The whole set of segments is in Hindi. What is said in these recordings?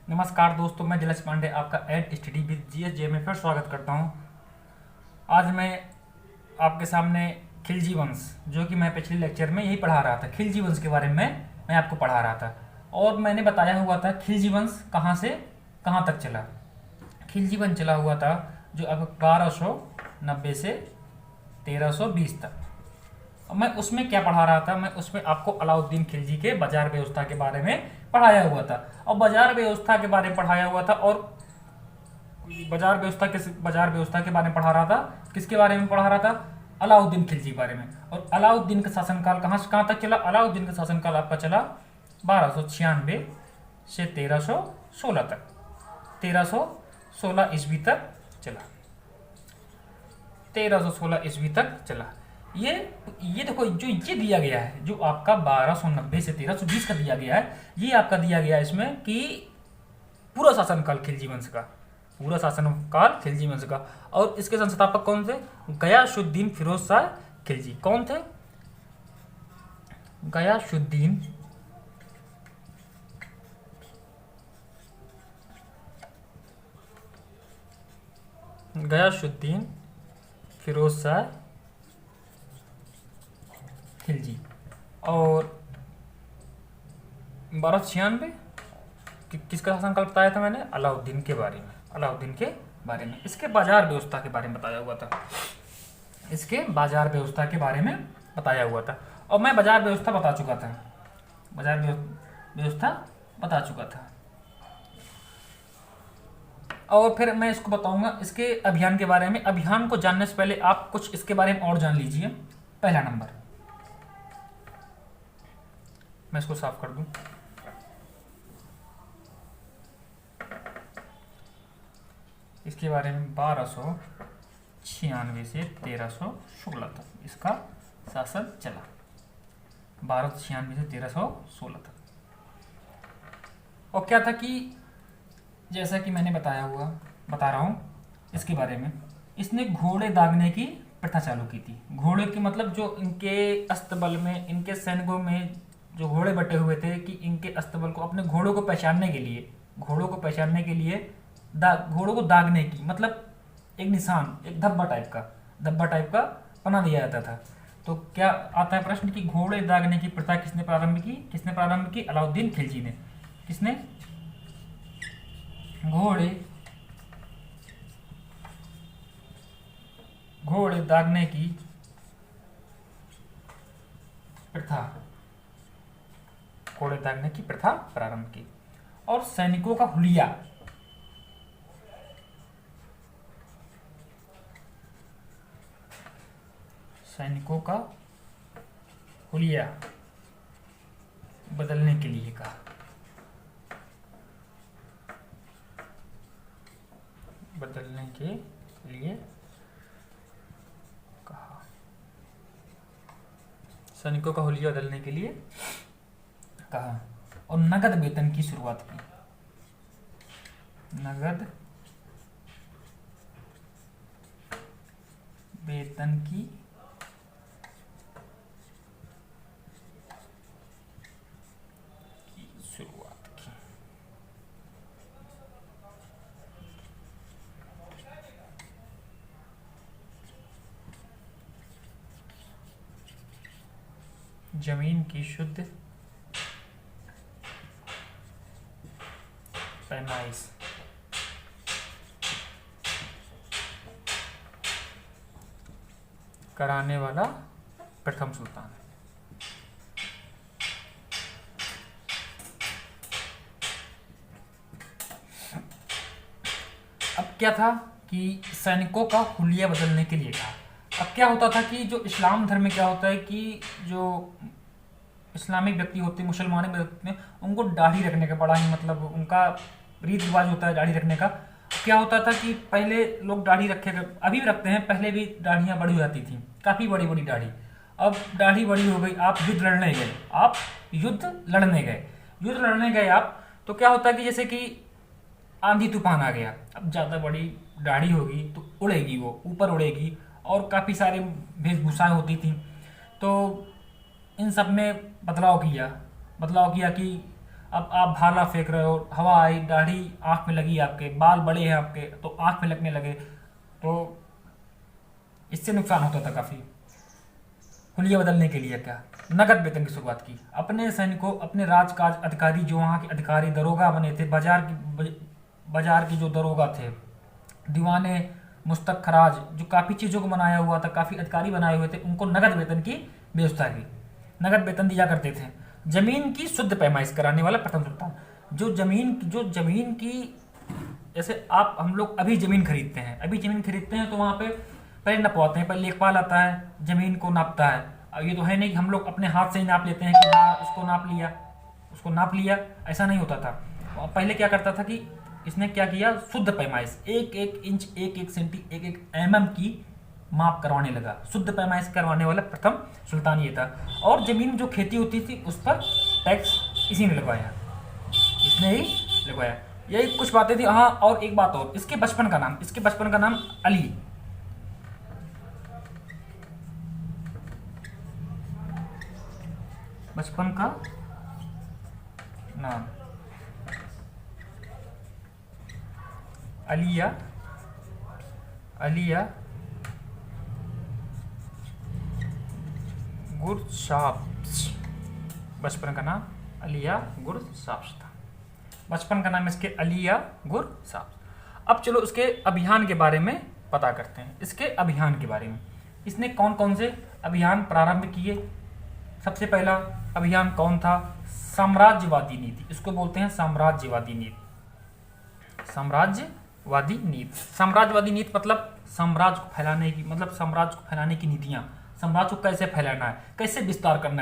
नमस्कार दोस्तों, मैं जलस पांडे आपका एड स्टडी विद जीएसजे में फिर स्वागत करता हूं। आज मैं आपके सामने खिलजी वंश, जो कि मैं पिछले लेक्चर में यही पढ़ा रहा था, खिलजी वंश के बारे में मैं आपको पढ़ा रहा था। और मैंने बताया हुआ था खिलजी वंश कहाँ से कहाँ तक चला। खिलजी वंश चला हुआ था जो अब 1290 से 1320 तक। अब मैं उसमें क्या पढ़ा रहा था, मैं उसमें आपको अलाउद्दीन खिलजी के बाजार व्यवस्था के बारे में पढ़ाया हुआ था। और बाजार व्यवस्था के बारे में पढ़ाया हुआ था, और बाजार व्यवस्था के बारे में पढ़ा रहा था। किसके बारे में पढ़ा रहा था? अलाउद्दीन खिलजी के बारे में। और अलाउद्दीन का शासनकाल कहाँ से कहाँ तक चला? अलाउद्दीन का शासनकाल आपका चला 1296 से 1316 तक, 1316 ईस्वी तक चला, 1316 ईस्वी तक चला। ये देखो, जो ये दिया गया है, जो आपका 1290 से 1320 का दिया गया है, ये आपका दिया गया है इसमें कि पूरा शासनकाल खिलजी वंश का, पूरा शासनकाल खिलजी वंश का। और इसके संस्थापक कौन थे? गयासुद्दीन फिरोज शाह खिलजी। कौन थे? गयासुद्दीन गयासुद्दीन फिरोज शाह खिलजी। और 1296 किसका शासनकाल बताया था मैंने? अलाउद्दीन के बारे में, अलाउद्दीन के बारे में। इसके बाजार व्यवस्था के बारे में बताया हुआ था, इसके बाजार व्यवस्था के बारे में बताया हुआ था। और मैं बाजार व्यवस्था बता चुका था, बाजार व्यवस्था बता चुका था। और फिर मैं इसको बताऊंगा इसके अभियान के बारे में। अभियान को जानने से पहले आप कुछ इसके बारे में और जान लीजिए। पहला नंबर, मैं इसको साफ कर दूं। इसके बारे में 1296 से 1316 तक इसका शासन चला, 1296 से 1316 तक। और क्या था कि जैसा कि मैंने बता रहा हूँ इसके बारे में, इसने घोड़े दागने की प्रथा चालू की थी। घोड़े की मतलब जो इनके अस्तबल में, इनके सैनिकों में जो घोड़े बटे हुए थे, कि इनके अस्तबल को, अपने घोड़ों को पहचानने के लिए, घोड़ों को पहचानने के लिए घोड़ों को दागने की मतलब एक निशान, एक धब्बा टाइप का बना दिया जाता था। तो क्या आता है प्रश्न कि घोड़े दागने की प्रथा किसने प्रारंभ की? अलाउद्दीन खिलजी ने। किसने? घोड़े दागने की प्रथा, घोड़े दागने की प्रथा प्रारंभ की। और सैनिकों का हुलिया, सैनिकों का हुलिया बदलने के लिए कहा, बदलने के लिए कहा, सैनिकों का हुलिया बदलने के लिए कहा। और नगद वेतन की शुरुआत की, नगद वेतन की शुरुआत की। जमीन की शुद्ध पैमाइश कराने वाला प्रथम सुल्तान। अब क्या था कि सैनिकों का हुलिया बदलने के लिए कहा। अब क्या होता था कि जो इस्लाम धर्म में क्या होता है कि जो इस्लामिक व्यक्ति होते हैं, मुसलमान व्यक्ति हैं, उनको दाढ़ी रखने का बड़ा ही मतलब उनका रीत रिवाज होता है दाढ़ी रखने का। क्या होता था कि पहले लोग दाढ़ी रखे, अभी भी रखते हैं, पहले भी दाढ़ियाँ बड़ी हो जाती थी, काफ़ी बड़ी बड़ी दाढ़ी। अब दाढ़ी बड़ी हो गई, आप युद्ध लड़ने गए, युद्ध लड़ने गए आप, तो क्या होता है कि जैसे कि आंधी तूफान आ गया, अब ज़्यादा बड़ी दाढ़ी होगी तो उड़ेगी, वो ऊपर उड़ेगी, और काफ़ी सारे वेशभूषाएँ होती थी। तो इन सब में बदलाव किया कि अब आप भाला फेंक रहे हो, हवा आई, दाढ़ी आँख में लगी, आपके बाल बड़े हैं आपके तो आँख में लगने लगे, तो इससे नुकसान होता था काफ़ी। हुलिया बदलने के लिए क्या, नगद वेतन की शुरुआत की। अपने सैनिकों, अपने राजकाज अधिकारी, जो वहाँ के अधिकारी दरोगा बने थे, बाजार की जो दरोगा थे, दीवाने, मुस्तक खराज, जो काफ़ी चीज़ों को बनाया हुआ था, काफ़ी अधिकारी बनाए हुए थे, उनको नगद वेतन की व्यवस्था की, नगद वेतन दिया करते थे। जमीन की शुद्ध पैमाइश कराने वाला प्रथम सुल्तान। जो जमीन की, जैसे आप हम लोग अभी ज़मीन खरीदते हैं, तो वहाँ पे पहले नपवाते हैं, पहले लेखपाल आता है, ज़मीन को नापता है। अब ये तो है नहीं कि हम लोग अपने हाथ से ही नाप लेते हैं कि हाँ उसको नाप लिया, ऐसा नहीं होता था। पहले क्या करता था कि इसने क्या किया, शुद्ध पैमाइश, 1-1 इंच, 1-1 सेंटी, 1-1 mm की माप करवाने लगा। शुद्ध पैमाइश करवाने वाला प्रथम सुल्तान ये था। और ज़मीन जो खेती होती थी उस पर टैक्स इसी ने लगवाया, यही कुछ बातें थी। हाँ, और एक बात और, इसके बचपन का नाम अली। बचपन का नाम अलिया गुरसाप्स। बचपन का नाम अलिया गुरसाप्स था। बचपन का नाम इसके अलिया गुरसाप्स। अब चलो इसके अभियान के बारे में पता करते हैं। इसके अभियान के बारे में, इसने कौन कौन से अभियान प्रारंभ किए। सबसे पहला अभियान कौन था, साम्राज्यवादी नीति, इसको बोलते हैं साम्राज्यवादी नीति। साम्राज्यवादी नीति मतलब साम्राज्य को फैलाने की नीतियां। साम्राज्य को कैसे फैलाना है, कैसे विस्तार करना है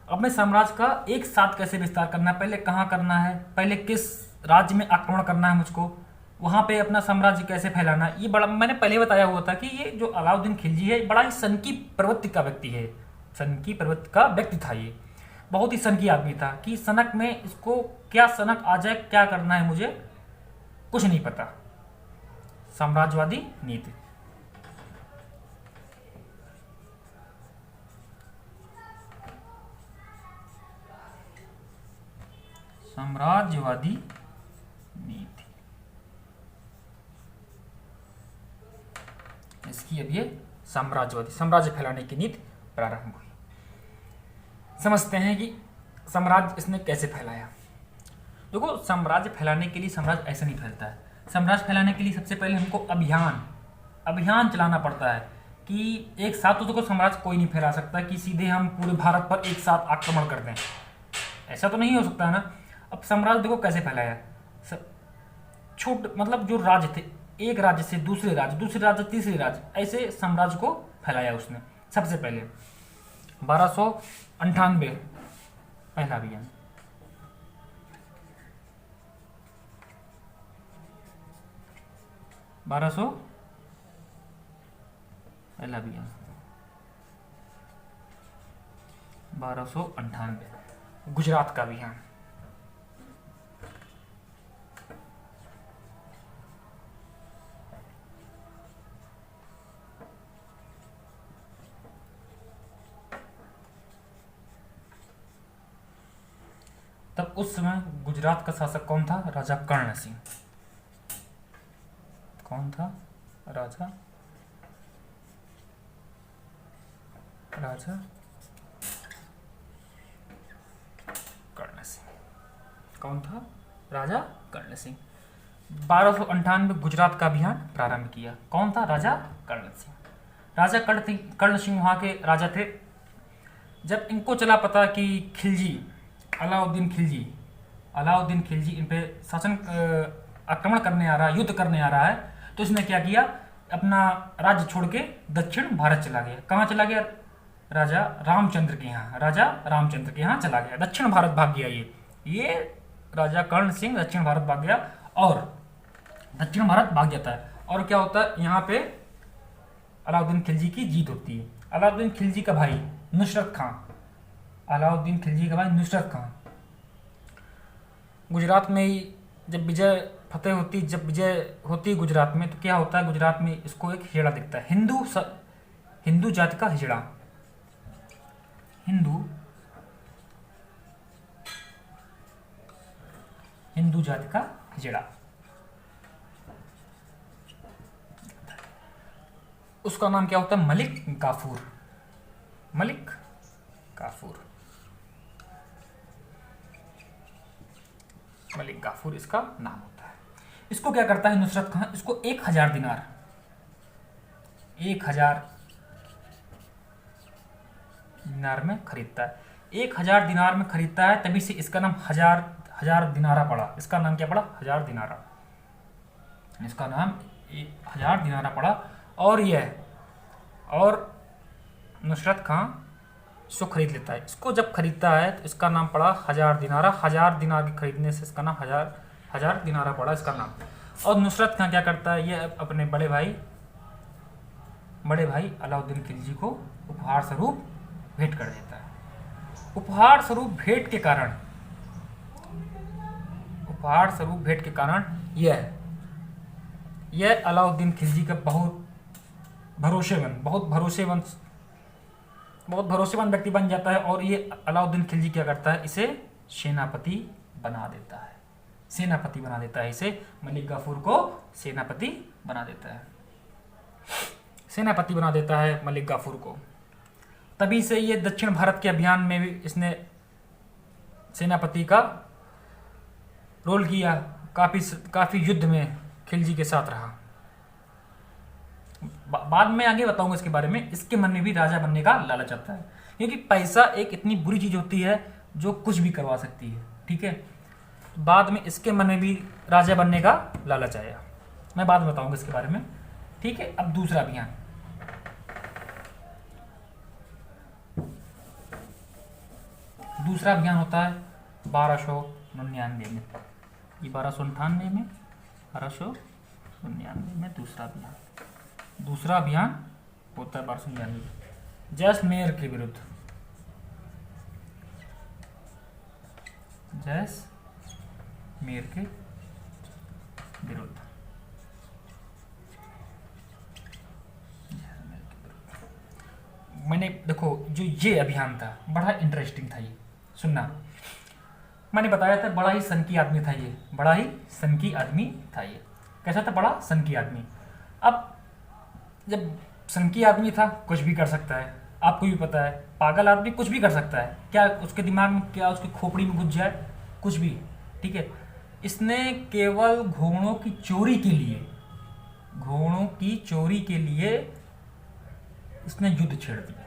अपने साम्राज्य का एक साथ कैसे विस्तार करना है, पहले कहाँ करना है, पहले किस राज्य में आक्रमण करना है मुझको, वहाँ पे अपना साम्राज्य कैसे फैलाना है। ये बड़ा मैंने पहले बताया हुआ था कि ये जो अलाउद्दीन खिलजी है बड़ा ही सनकी प्रवृत्ति का व्यक्ति था। ये बहुत ही सनकी आदमी था कि सनक में इसको क्या सनक आ जाए, क्या करना है मुझे कुछ नहीं पता। साम्राज्यवादी नीति, साम्राज्यवादी नीति इसकी अब ये साम्राज्य फैलाने की नीति प्रारंभ हुई। समझते हैं कि साम्राज्य इसने कैसे फैलाया। देखो, साम्राज्य फैलाने के लिए साम्राज्य ऐसे नहीं फैलता है। साम्राज्य फैलाने के लिए सबसे पहले हमको अभियान चलाना पड़ता है कि एक साथ तो देखो साम्राज्य कोई नहीं फैला सकता कि सीधे हम पूरे भारत पर एक साथ आक्रमण कर दें, ऐसा तो नहीं हो सकता है ना। अब साम्राज्य देखो कैसे फैलाया, मतलब जो राज्य थे, एक राज्य से दूसरे राज्य तीसरे राज्य, ऐसे साम्राज्य को फैलाया उसने। सबसे पहले 1298 पहला अभियान, 1298 गुजरात का अभियान। तब उस समय गुजरात का शासक कौन था, राजा कर्ण सिंह। कौन था, राजा कर्ण सिंह। कौन था, राजा कर्ण सिंह। 1298 गुजरात का अभियान प्रारंभ किया। कौन था, राजा कर्ण सिंह। राजा कर्ण सिंह वहाँ के राजा थे। जब इनको चला पता कि अलाउद्दीन खिलजी इन पे आक्रमण करने आ रहा है, युद्ध करने आ रहा है, तो इसने क्या किया, अपना राज्य छोड़ के दक्षिण भारत चला गया। कहाँ चला गया, राजा रामचंद्र के यहाँ चला गया, दक्षिण भारत भाग गया। ये राजा कर्ण सिंह दक्षिण भारत भाग गया, और दक्षिण भारत भाग जाता है। और क्या होता है, यहाँ पे अलाउद्दीन खिलजी की जीत होती है। अलाउद्दीन खिलजी का भाई नुसरत खां गुजरात में ही जब विजय होती है गुजरात में, तो क्या होता है, गुजरात में इसको एक हिजड़ा दिखता है, हिंदू जाति का हिजड़ा, हिंदू जाति का हिजड़ा। उसका नाम क्या होता है? मलिक काफूर। मलिक काफूर, मलिक काफूर इसका नाम होता है। इसको क्या करता है नुसरत खान? इसको 1000 दिनार, 1000 दिनार में खरीदता है। 1000 दिनार में खरीदता है, तभी से इसका नाम हजार दिनारा पड़ा। इसका नाम क्या पड़ा? 1000 दिनारा। इसका नाम 1000 दिनारा पड़ा। और नुसरत खां इसको खरीद लेता है। इसको जब खरीदता है तो इसका नाम पड़ा 1000 दिनारा। 1000 दिनार के खरीदने से इसका नाम हजार दिनारा पड़ा इसका नाम। और नुसरत खां क्या करता है? ये अपने बड़े भाई अलाउद्दीन खिलजी को उपहार स्वरूप भेंट कर देता है। उपहार स्वरूप भेंट के कारण यह अलाउद्दीन खिलजी का बहुत भरोसेमंद व्यक्ति बन जाता है। और ये अलाउद्दीन खिलजी क्या करता है? इसे सेनापति बना देता है। इसे मलिक काफूर को सेनापति बना देता है मलिक काफूर को। तभी से ये दक्षिण भारत के अभियान में भी इसने सेनापति का रोल किया। काफी युद्ध में खिलजी के साथ रहा। बाद में आगे बताऊंगा इसके बारे में। इसके मन में भी राजा बनने का लालच आता है, क्योंकि पैसा एक इतनी बुरी चीज होती है जो कुछ भी करवा सकती है। ठीक है, बाद में इसके मन में भी राजा बनने का लालच आया। मैं बाद में बताऊंगा इसके बारे में। ठीक है, अब दूसरा अभियान। होता है 1299 में। ये 1298 में, 1299 में दूसरा अभियान होता है 1299 में, जैसलमेर के विरुद्ध। मैंने देखो जो ये अभियान था बड़ा इंटरेस्टिंग था। ये सुनना, मैंने बताया था बड़ा ही सनकी आदमी था ये। कैसा था? बड़ा सनकी आदमी। अब जब सनकी आदमी था, कुछ भी कर सकता है। आपको भी पता है पागल आदमी कुछ भी कर सकता है। क्या उसके दिमाग में, क्या उसकी खोपड़ी में घुस जाए? कुछ भी। ठीक है, इसने केवल घोड़ों की चोरी के लिए इसने युद्ध छेड़ दिया।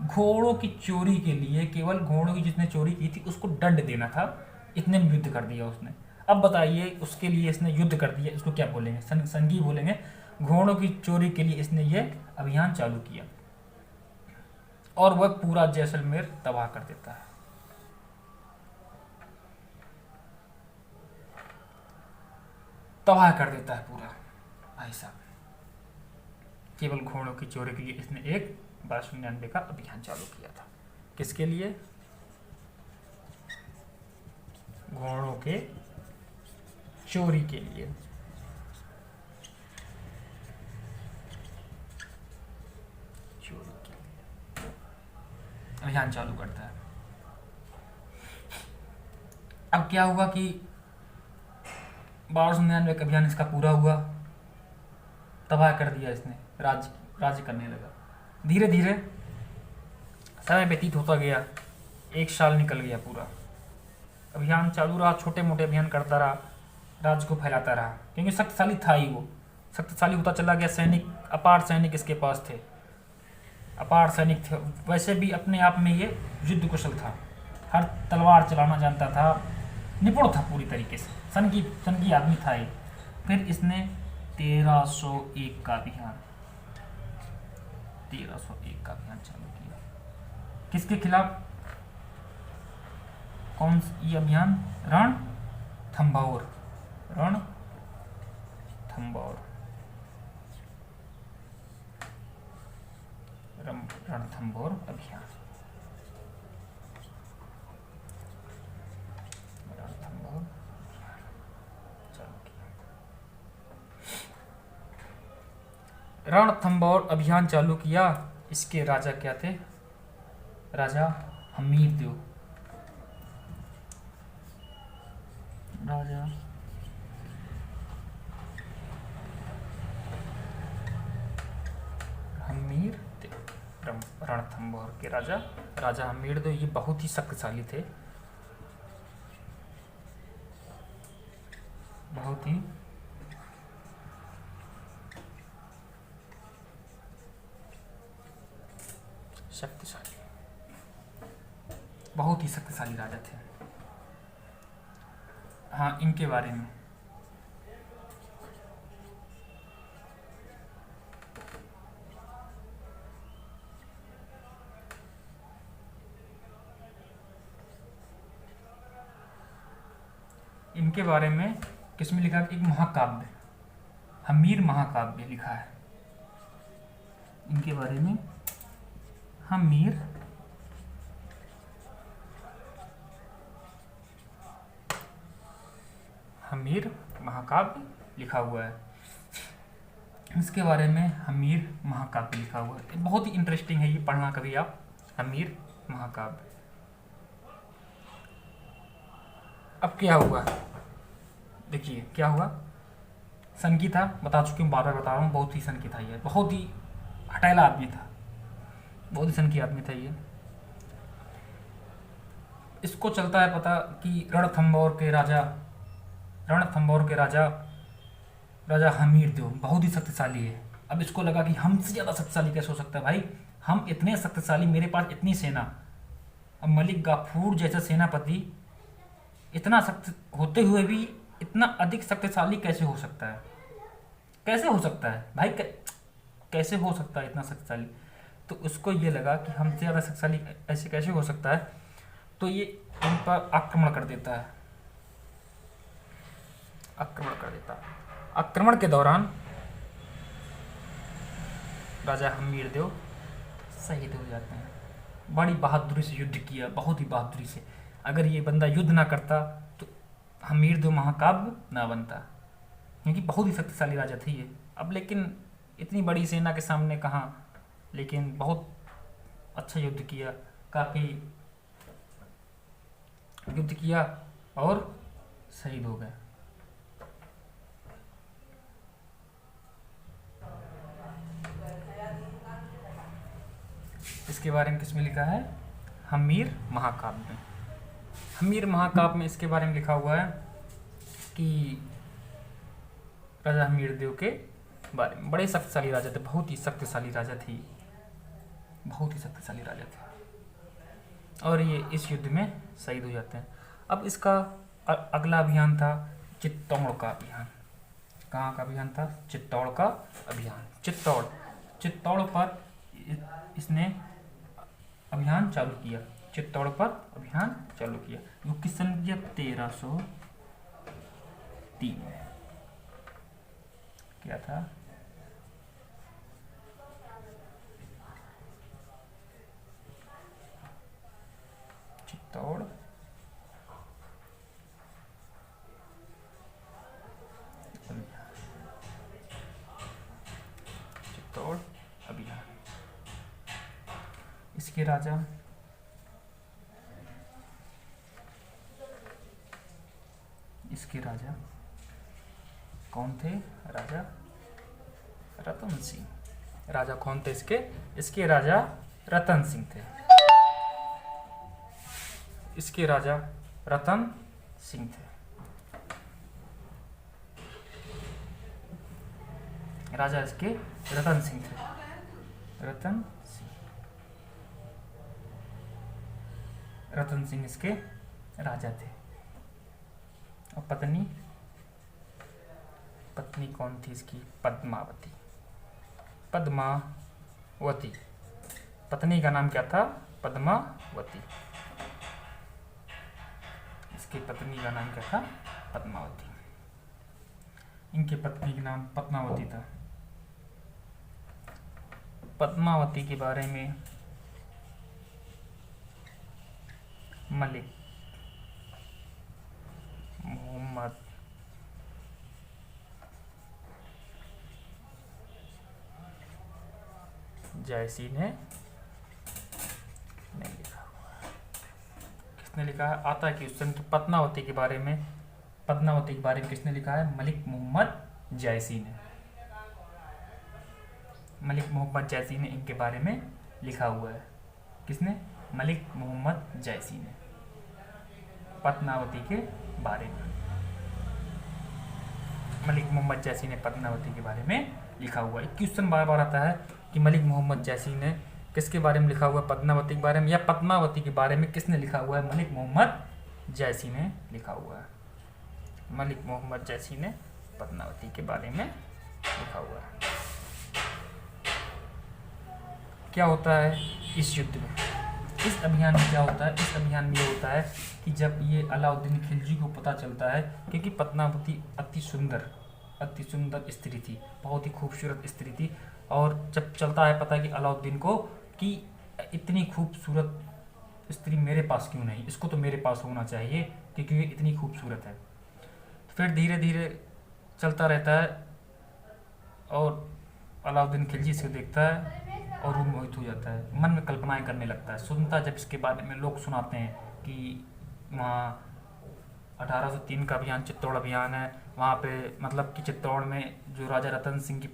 घोड़ों की चोरी के लिए, केवल घोड़ों की जिसने चोरी की थी उसको दंड देना था, इतने में युद्ध कर दिया उसने। अब बताइए, उसके लिए इसने युद्ध कर दिया, इसको क्या बोलेंगे? संगी बोलेंगे। घोड़ों की चोरी के लिए इसने ये अभियान चालू किया और वह पूरा जैसलमेर तबाह कर देता है। पूरा भाई साहब। केवल घोड़ों की चोरी के लिए इसने एक 1299 का अभियान चालू किया था। किसके लिए? घोड़ों के चोरी के लिए। अभियान चालू करता है। अब क्या हुआ कि 1299 का अभियान इसका पूरा हुआ, तबाह कर दिया इसने, राज्य करने लगा। धीरे धीरे समय व्यतीत होता गया, 1 साल निकल गया पूरा। अभियान चालू रहा, छोटे मोटे अभियान करता रहा, राज्य को फैलाता रहा, क्योंकि शक्तिशाली था ही वो। शक्तिशाली होता चला गया। सैनिक, अपार सैनिक इसके पास थे, अपार सैनिक थे। वैसे भी अपने आप में ये युद्ध कुशल था, हर तलवार चलाना जानता था, निपुण था पूरी तरीके से। सन की आदमी था ये। फिर इसने 1301 का अभियान चालू किया। किसके खिलाफ? कौन ये अभियान? रणथंभौर अभियान। रणथंभौर अभियान चालू किया। इसके राजा क्या थे? राजा हमीर देव। राजा हमीर रणथंभौर के राजा राजा हमीरदेव, ये बहुत ही शक्तिशाली थे, बहुत ही शक्तिशाली, बहुत ही शक्तिशाली राजा थे। हाँ, इनके बारे में किसमें लिखा है? एक महाकाव्य, हमीर महाकाव्य लिखा है इनके बारे में। हमीर महाकाव्य लिखा हुआ है, इसके बारे में हमीर महाकाव्य लिखा हुआ है। बहुत ही इंटरेस्टिंग है, ये पढ़ना कभी आप, हमीर महाकाव्य। अब क्या हुआ, देखिए क्या हुआ। सनकी था, बता चुके हूँ, बार बार बता रहा हूँ, बहुत ही सनकी था ये, बहुत ही हटेला आदमी था, बहुत ही सनकी आदमी था ये। इसको चलता है पता कि रणथंभौर के राजा राजा हमीरदेव बहुत ही शक्तिशाली है। अब इसको लगा कि हमसे ज़्यादा शक्तिशाली कैसे हो सकता है भाई, हम इतने शक्तिशाली, मेरे पास इतनी सेना। अब मलिक गाफूर जैसा सेनापति इतना शक्ति होते हुए भी इतना अधिक शक्तिशाली कैसे हो सकता है? कैसे हो सकता है भाई, कैसे हो सकता है इतना शक्तिशाली? तो उसको ये लगा कि हमसे ज़्यादा शक्तिशाली ऐसे कैसे हो सकता है, तो ये इन पर आक्रमण कर देता है। आक्रमण के दौरान राजा हमीरदेव शहीद हो जाते हैं। बड़ी बहादुरी से युद्ध किया, बहुत ही बहादुरी से। अगर ये बंदा युद्ध ना करता तो हमीरदेव महाकाव्य ना बनता, क्योंकि बहुत ही शक्तिशाली राजा थे ये। अब लेकिन इतनी बड़ी सेना के सामने कहाँ, लेकिन बहुत अच्छा युद्ध किया, काफ़ी युद्ध किया और शहीद हो गए। इसके बारे में किसमें लिखा है? हमीर महाकाव्य में। हमीर महाकाव्य में इसके बारे में लिखा हुआ है कि राजा हमीरदेव के बारे में, बड़े शक्तिशाली राजा थे, बहुत ही शक्तिशाली राजा थे, बहुत ही शक्तिशाली राजा थे, और ये इस युद्ध में शहीद हो जाते हैं। अब इसका अगला अभियान था चित्तौड़ का अभियान। कहाँ का अभियान था? चित्तौड़ का अभियान। चित्तौड़ पर इसने अभियान चालू किया, चित्तौड़ पर अभियान चालू किया। वो किस सन किया? 1303 में। क्या था? चित्तौड़ अभियान। इसके राजा कौन थे? राजा रतन सिंह। राजा कौन थे इसके राजा रतन सिंह थे। इसके राजा रतन सिंह थे। राजा इसके रतन सिंह थे। रतन सिंह इसके राजा थे। और पत्नी कौन थी इसकी? पद्मावती। पत्नी का नाम क्या था? पद्मावती। इसकी पत्नी का नाम क्या था? पद्मावती। इनकी पत्नी का नाम पद्मावती था। पद्मावती के बारे में मलिक मोहम्मद जायसी ने नहीं लिखा हुआ। किसने लिखा है? आता है कि उस समय पद्मावती के बारे में पद्मावती के बारे में किसने लिखा है? मलिक मोहम्मद जैसी ने। मलिक मोहम्मद जैसी ने इनके बारे में लिखा हुआ है। किसने? मलिक मोहम्मद जैसी ने पद्मावती के बारे में। मलिक मोहम्मद जैसी ने पद्मावती के बारे में लिखा हुआ है। क्वेश्चन बार बार आता है कि मलिक मोहम्मद जैसी ने किसके बारे में लिखा हुआ है? पद्मावती के बारे में। या पद्मावती के बारे में किसने लिखा हुआ है? मलिक मोहम्मद जैसी ने लिखा हुआ है। मलिक मोहम्मद जैसी ने पद्मावती के बारे में लिखा हुआ है। क्या होता है इस युद्ध में, इस अभियान में क्या होता है? इस अभियान में ये होता है कि जब ये अलाउद्दीन खिलजी को पता चलता है, क्योंकि पद्मावती अति सुंदर स्त्री थी, बहुत ही खूबसूरत स्त्री थी, और जब चलता है पता कि अलाउद्दीन को कि इतनी खूबसूरत स्त्री मेरे पास क्यों नहीं, इसको तो मेरे पास होना चाहिए क्योंकि ये इतनी खूबसूरत है। फिर धीरे धीरे चलता रहता है और अलाउद्दीन खिलजी इसको देखता है और वो मोहित हो जाता है, मन में कल्पनाएं करने लगता है। सुनता जब इसके बारे में लोग सुनाते हैं कि वहाँ 1803 का अभियान चित्तौड़ अभियान है, वहाँ पे मतलब कि चित्तौड़ में जो राजा रतन सिंह की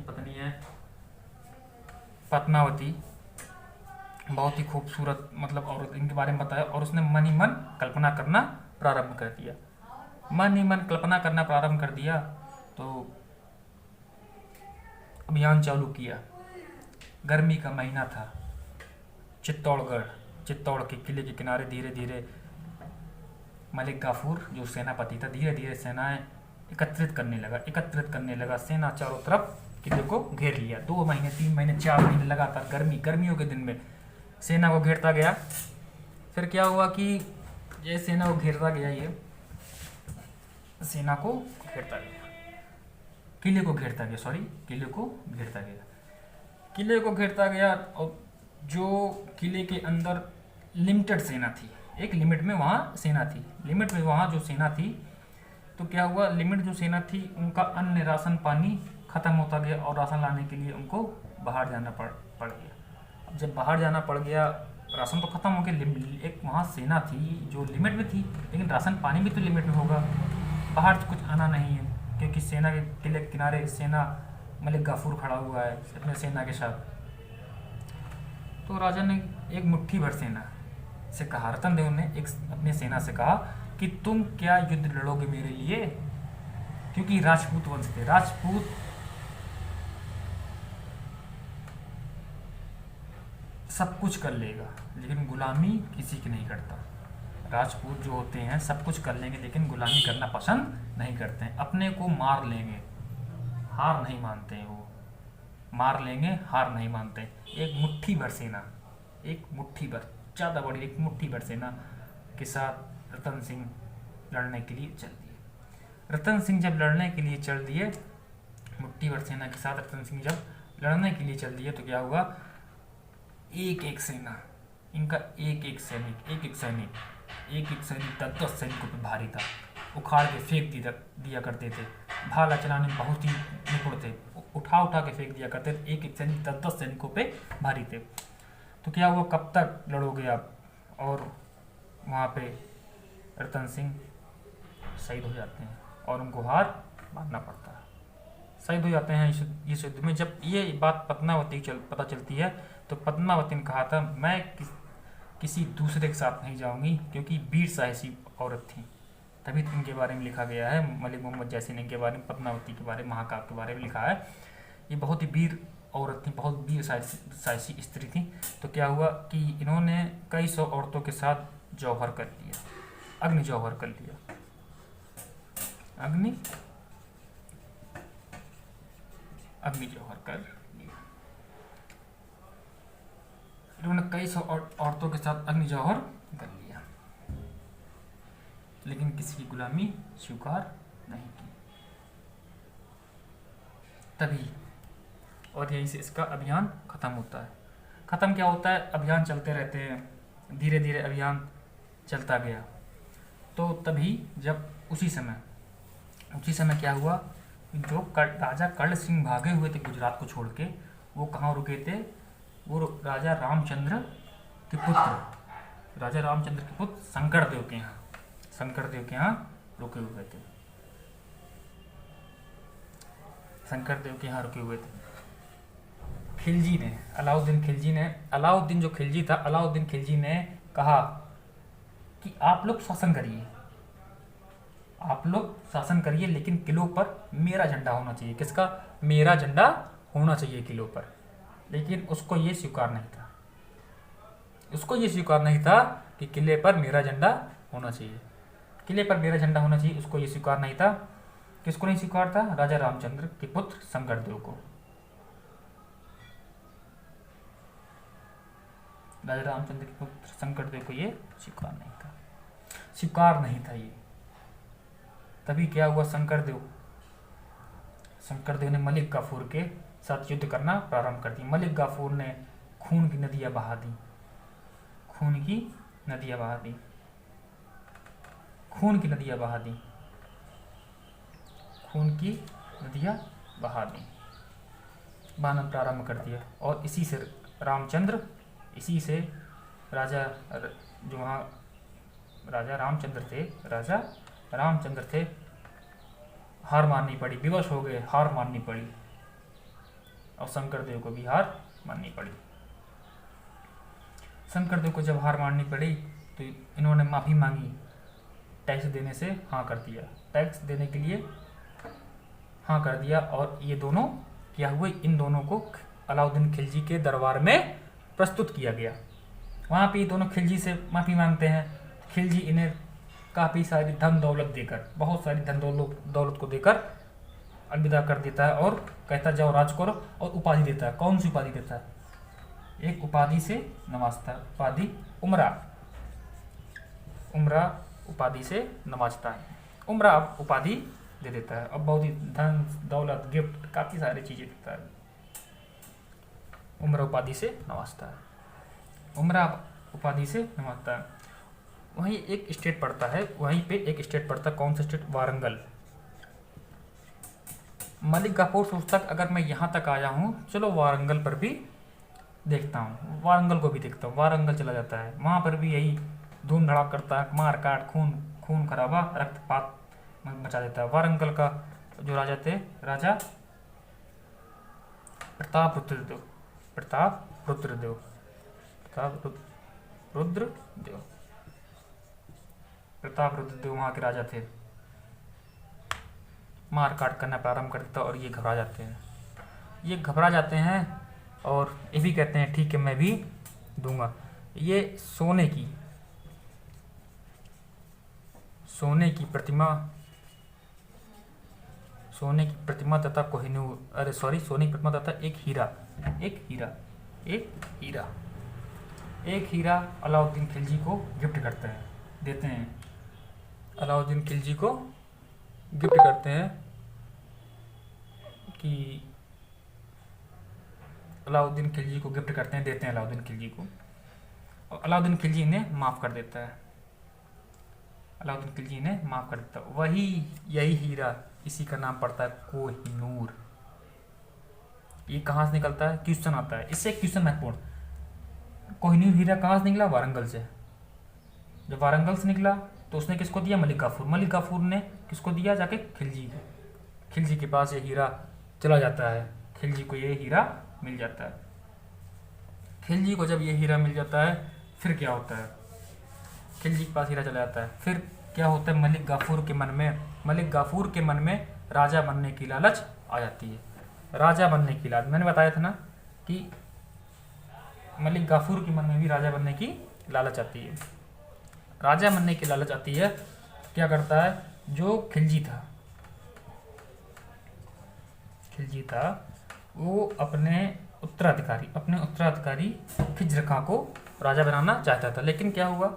पत्नी है पद्मावती, बहुत ही खूबसूरत मतलब औरत, इनके बारे में बताया, और उसने मन ही मन कल्पना करना प्रारंभ कर दिया। मन ही मन कल्पना करना प्रारंभ कर दिया तो अभियान चालू किया। गर्मी का महीना था, चित्तौड़ के किले के किनारे धीरे धीरे मलिक गाफूर जो सेनापति था धीरे धीरे सेनाएं एकत्रित करने लगा। सेना चारों तरफ किले को घेर लिया। 2 महीने 3 महीने 4 महीने लगातार गर्मियों के दिन में सेना को घेरता गया। फिर क्या हुआ कि ये सेना को घेरता गया, किले को घेरता गया और जो किले के अंदर लिमिटेड सेना थी, एक लिमिट में वहाँ सेना थी, तो क्या हुआ, लिमिट जो सेना थी उनका अन्न राशन पानी खत्म होता गया और राशन लाने के लिए उनको बाहर जाना पड़ गया। अब जब बाहर जाना पड़ गया, राशन तो खत्म हो गया, एक वहाँ सेना थी जो लिमिट में थी, लेकिन राशन पानी भी तो लिमिट में होगा, बाहर तो कुछ आना नहीं है क्योंकि सेना के किले के किनारे सेना मलिक गाफूर खड़ा हुआ है अपने सेना के साथ। तो राजा ने एक मुट्ठी भर सेना से कहा, रतन देव ने अपने सेना से कहा कि तुम क्या युद्ध लड़ोगे मेरे लिए, क्योंकि राजपूत वंश थे, राजपूत सब कुछ कर लेगा लेकिन गुलामी किसी की नहीं करता। राजपूत जो होते हैं सब कुछ कर लेंगे लेकिन गुलामी करना पसंद नहीं करते हैं, अपने को मार लेंगे, हार नहीं मानते हैं, वो मार लेंगे हार नहीं मानते। एक मुट्ठी भर सेना, ज़्यादा बड़ी एक मुट्ठी भर सेना के साथ रतन सिंह लड़ने के लिए चल दिए। रतन सिंह जब लड़ने के लिए चल दिए, मुट्ठी भर सेना के साथ रतन सिंह जब लड़ने के लिए चल दिए तो क्या हुआ, एक सेना, इनका एक सैनिक 10 सैनिकों पर भारी था, उखाड़ के फेंक दिया करते थे, भाला चलाने में बहुत ही निपुण थे, उठा के फेंक दिया करते थे, एक सैनिक 10 सैनिकों पे भारी थे। तो क्या हुआ, कब तक लड़ोगे आप, और वहाँ पे रतन सिंह शहीद हो जाते हैं और उनको हार मानना पड़ता है, शहीद हो जाते हैं इस युद्ध में। जब ये बात पद्मावती पता चलती है तो पद्मावती ने कहा था मैं किसी दूसरे के साथ नहीं जाऊंगी, क्योंकि वीर साहसी औरत थी, तभी तो इनके बारे में लिखा गया है। मलिक मोहम्मद जैसी ने इनके बारे में, पद्मावती के बारे में, महाकाव्य के बारे में लिखा है। ये बहुत ही वीर औरत थी, बहुत वीर साहसी स्त्री थी। तो क्या हुआ कि इन्होंने कई 100 औरतों के साथ जौहर कर लिया, अग्नि जौहर कर लिया, अग्नि जौहर कर लिया। इन्होंने कई 100 औरतों के साथ अग्नि जौहर कर लिया, लेकिन किसी की गुलामी स्वीकार नहीं की। तभी और यहीं से इसका अभियान खत्म होता है। खत्म क्या होता है, अभियान चलते रहते हैं, धीरे धीरे अभियान चलता गया। तो तभी जब उसी समय क्या हुआ, जो राजा कर्ण सिंह भागे हुए थे गुजरात को छोड़ के, वो कहाँ रुके थे, वो राजा रामचंद्र के पुत्र राजा रामचंद्र के पुत्र शंकरदेव के यहाँ, शंकरदेव के यहाँ रुके हुए थे, शंकरदेव के यहाँ रुके हुए थे। खिलजी ने, अलाउद्दीन खिलजी ने, अलाउद्दीन जो खिलजी था, अलाउद्दीन खिलजी ने कहा कि आप लोग शासन करिए, आप लोग शासन करिए, लेकिन किलों पर मेरा झंडा होना चाहिए। किसका? मेरा झंडा होना चाहिए किलों पर। लेकिन उसको ये स्वीकार नहीं था, उसको ये स्वीकार नहीं था कि किले पर मेरा झंडा होना चाहिए, किले पर मेरा झंडा होना चाहिए, उसको ये स्वीकार नहीं था। किसको नहीं स्वीकार था? राजा रामचंद्र के पुत्र शंकरदेव को। राजा रामचंद्र के पुत्र शंकरदेव को ये स्वीकार नहीं था, स्वीकार नहीं था ये। तभी क्या हुआ? शंकरदेव ने मलिक गाफूर के साथ युद्ध करना प्रारंभ कर दिया। मलिक गाफूर ने खून की नदियां बहा दी, खून की नदियां बहा दी, खून की नदियां बहा दी, खून की नदियां बहा दी, बहाना प्रारंभ कर दिया। और इसी से रामचंद्र, इसी से राजा, जो वहाँ राजा रामचंद्र थे, हार माननी पड़ी, विवश हो गए, हार माननी पड़ी, और शंकरदेव को भी हार माननी पड़ी। शंकरदेव को जब हार माननी पड़ी तो इन्होंने माफ़ी मांगी, टैक्स देने से हाँ कर दिया, टैक्स देने के लिए हाँ कर दिया। और ये दोनों क्या हुए? इन दोनों को अलाउद्दीन खिलजी के दरबार में प्रस्तुत किया गया। वहाँ पे ये दोनों खिलजी से माफ़ी मांगते हैं। खिलजी इन्हें काफ़ी सारी धन दौलत देकर, बहुत सारी धन दौलत को देकर अलविदा कर देता है और कहता जाओ राज करो, और उपाधि देता है। कौन सी उपाधि देता है? एक उपाधि से नवाजता है, उपाधि उमरा, उमरा उपाधि से नवाजता है, उमरा उपाधि दे देता है। अब बहुत ही धन दौलत, गिफ्ट, काफ़ी सारी चीज़ें देता है, उमरा उपाधि से नवाजता है, उमरा उपाधि से नवाजता है। वहीं एक स्टेट पड़ता है, वहीं पे एक स्टेट पड़ता है। कौन सा स्टेट? वारंगल। मलिक गाफूर सोचता अगर मैं यहाँ तक आया हूँ, चलो वारंगल पर भी देखता हूँ, वारंगल को भी देखता हूँ। वारंगल चला जाता है, वहाँ पर भी यही धूम धड़ाक करता है, मार काट, खून खराबा, रक्तपात मचा देता है। वारंगल का जो राजा थे, राजा प्रतापरुद्रदेव, प्रतापरुद्रदेव वहाँ के राजा थे। मार काट करना प्रारंभ कर देता और ये घबरा जाते हैं, ये घबरा जाते हैं और ये भी कहते हैं ठीक है मैं भी दूंगा। ये सोने की प्रतिमा तथा कोहिनूर, सोने की प्रतिमा तथा एक हीरा अलाउद्दीन खिलजी को गिफ्ट करते हैं, देते हैं। अलाउद्दीन खिलजी को गिफ्ट करते हैं कि अलाउद्दीन खिलजी को गिफ्ट करते हैं, देते हैं अलाउद्दीन खिलजी को, और अलाउद्दीन खिलजी इन्हें माफ़ कर देता है, अलाउद्दीन खिलजी इन्हें माफ़ कर देता है। यही हीरा, इसी का नाम पड़ता है कोहिनूर। ये कहाँ से निकलता है? क्वेश्चन आता है, इससे क्वेश्चन महत्वपूर्ण। कोहिनूर हीरा कहाँ से निकला? वारंगल से। जब वारंगल से निकला तो उसने किसको दिया? मलिक गाफूर ने किसको दिया? जाके खिलजी के पास ये हीरा चला जाता है, खिलजी को ये हीरा मिल जाता है। खिलजी को जब ये हीरा मिल जाता है फिर क्या होता है? खिलजी के पास हीरा चला जाता है, फिर क्या होता है? मलिक गाफूर के मन में राजा बनने की लालच आ जाती है। राजा बनने की लालच, मैंने बताया था ना कि मलिक गाफूर के मन में भी राजा बनने की लालच आती है। राजा बनने की लालच आती है, क्या करता है? जो खिलजी था वो अपने उत्तराधिकारी खिज्र खां को राजा बनाना चाहता था। लेकिन क्या हुआ?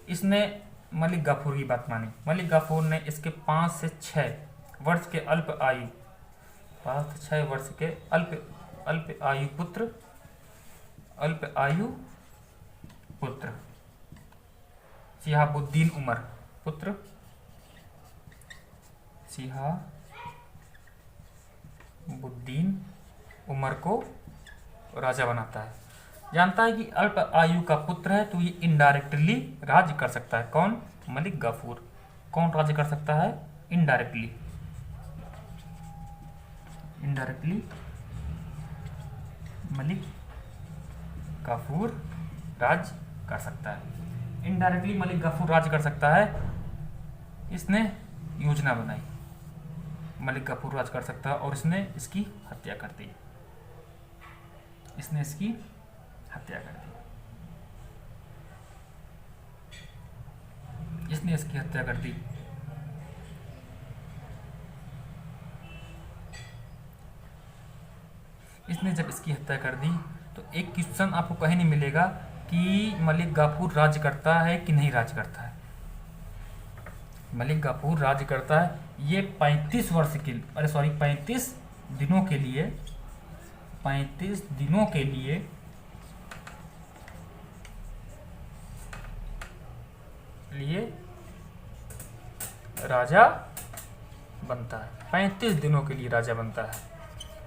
इसने मलिक गाफूर की बात मानी। मलिक गाफूर ने इसके 5 से 6 वर्ष के अल्प आयु पुत्र शिहाबुद्दीन उमर को राजा बनाता है। जानता है कि अल्प आयु का पुत्र है तो ये इनडायरेक्टली राज्य कर सकता है। कौन? मलिक गाफूर। कौन राज्य कर सकता है? इनडायरेक्टली। इनडायरेक्टली मलिक गाफूर राज कर सकता है। इनडायरेक्टली मलिक गाफूर राज कर सकता है। इसने योजना बनाई, मलिक गाफूर राज कर सकता है, और इसने इसकी हत्या कर दी। इसने इसकी हत्या कर दी। इसने इसकी हत्या कर दी। इसने जब इसकी हत्या कर दी तो एक क्वेश्चन आपको कहीं नहीं मिलेगा कि मलिक गाफूर राज करता है कि नहीं राज करता है। मलिक गाफूर राज करता है। ये 35 वर्ष के 35 दिनों के लिए 35 दिनों के लिए राजा बनता है। 35 दिनों के लिए राजा बनता है।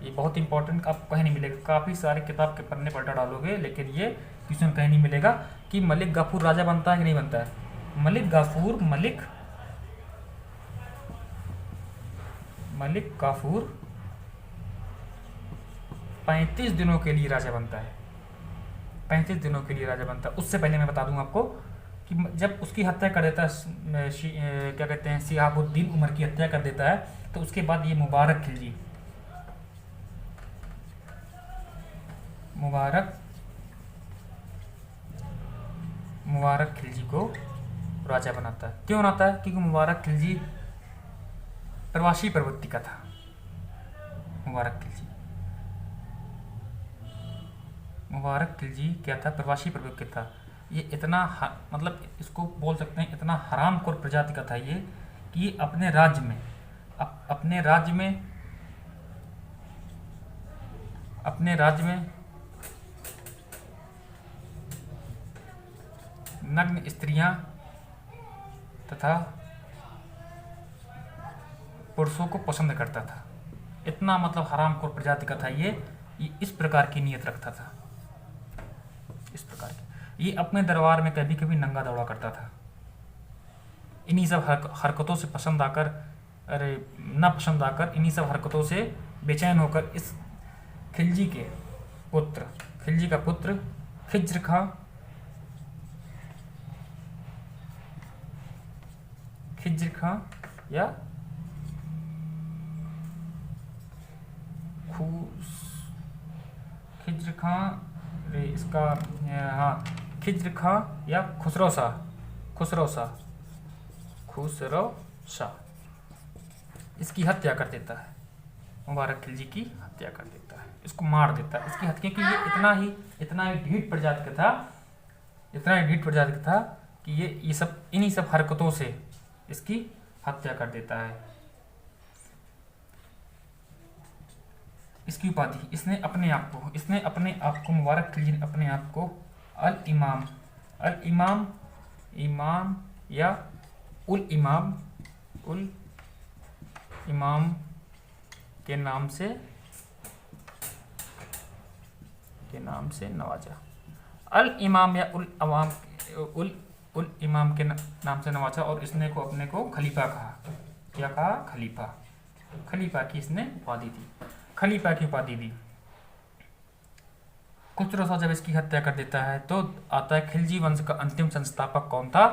ये बहुत इंपॉर्टेंट, आपको कहीं नहीं मिलेगा। काफ़ी सारे किताब के पन्ने पलटा डालोगे लेकिन ये क्वेश्चन कहीं नहीं मिलेगा कि मलिक गाफूर राजा बनता है कि नहीं बनता है। मलिक गाफूर 35 दिनों के लिए राजा बनता है। 35 दिनों के लिए राजा बनता है। उससे पहले मैं बता दूं आपको कि जब उसकी हत्या कर देता है, क्या कहते हैं, शिहाबुद्दीन उमर की हत्या कर देता है, तो उसके बाद ये मुबारक खिलजी को राजा बनाता है। क्यों बनाता है? क्योंकि मुबारक खिलजी प्रवासी प्रवृत्ति का था। मुबारक खिलजी क्या था? प्रवासी प्रवृत्ति का था। ये इतना मतलब इसको बोल सकते हैं इतना हरामखोर प्रजाति का था ये कि अपने राज्य में नग्न स्त्रियां तथा पुरुषों को पसंद करता था। इतना मतलब हरामखोर प्रजाति का था ये इस प्रकार की नीयत रखता था। इस प्रकार की ये अपने दरबार में कभी कभी नंगा दौड़ा करता था। इन्हीं सब हरकतों से इन्हीं सब हरकतों से बेचैन होकर इस खिलजी का पुत्र खिज्र खिज्र खां या खुसरो शाह इसकी हत्या कर देता है। मुबारक खिलजी की हत्या कर देता है, इसको मार देता है। इसकी हत्या की ये इतना ही ढीठ प्रजाति का था कि ये सब इन्हीं सब हरकतों से इसकी हत्या कर देता है। इसकी उपाधि इसने अपने आप को मुबारक खिलजी ने अपने आप को अल इमाम या उल इमाम के नाम से नवाजा। अल इमाम या उल इमाम के नाम से नवाजा और इसने को अपने को खलीफा कहा। क्या कहा? खलीफा की इसने उपाधि दी। खुसरो शाह जब इसकी हत्या कर देता है तो आता है खिलजी वंश का अंतिम संस्थापक कौन था?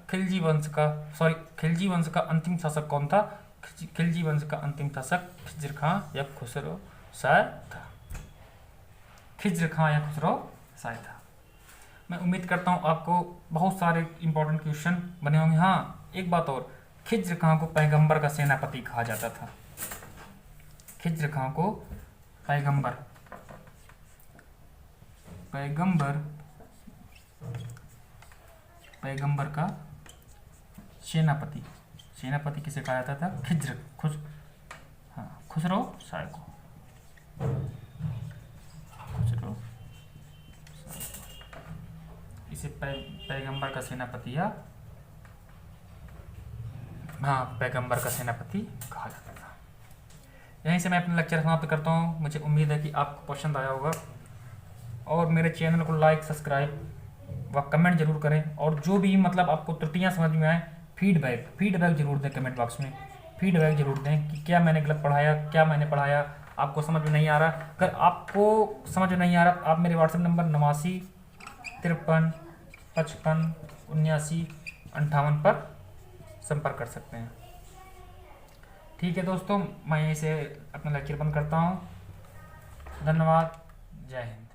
खिलजी वंश का अंतिम शासक कौन था? खिलजी वंश का अंतिम शासक खिज्र खां या खुसरो शाह था। मैं उम्मीद करता हूँ आपको बहुत सारे इंपॉर्टेंट क्वेश्चन बने होंगे। हाँ, एक बात और, खिज्र खां को पैगंबर का सेनापति कहा जाता था। खिज्र खां को पैगंबर का सेनापति किसे कहा जाता था? खुसरो शाह को। इसे पैगंबर का सेनापति पैगंबर का सेनापति कहा जाता था। यहीं से मैं अपना लेक्चर समाप्त करता हूँ। मुझे उम्मीद है कि आपको पसंद आया होगा और मेरे चैनल को लाइक, सब्सक्राइब व कमेंट जरूर करें। और जो भी मतलब आपको त्रुटियां समझ में आए, फीडबैक जरूर दें कमेंट बॉक्स में। फीडबैक जरूर दें कि क्या मैंने गलत पढ़ाया, क्या मैंने पढ़ाया आपको समझ में नहीं आ रहा। अगर आपको समझ में नहीं आ रहा तो आप मेरे व्हाट्सएप नंबर 89 53 55 79 58 पर संपर्क कर सकते हैं। ठीक है दोस्तों, मैं यहीं से अपना लेक्चर बंद करता हूँ। धन्यवाद। जय हिंद।